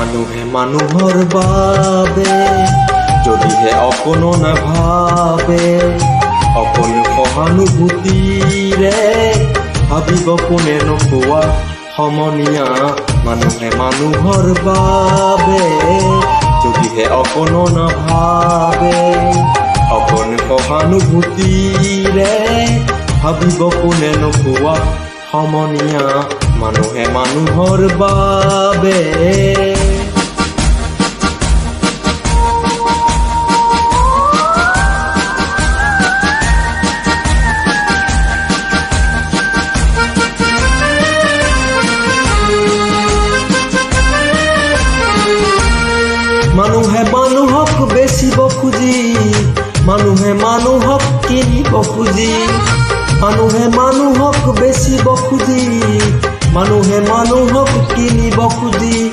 মানুহে মানুহৰ বাবে যদিহে অকণো নাভাবে, অকণ সহানুভূতিৰে ভাবিব কোনে নোপোৱা সমনীয়া। মানুহে মানুহৰ বাবে যদিহে অকণো নাভাবে, অকণ সহানুভূতিৰে ভাবিব কোনে নোপোৱা সমনীয়া। মানুহে মানুহৰ বাবে। মানুহে মানুহক বেচিব খুজি, মানুহে মানুহক কিনিব খুজি, মানুহে মানুহক বেচিব খুজি, মানুহে মানুহক কিনিব খুজি।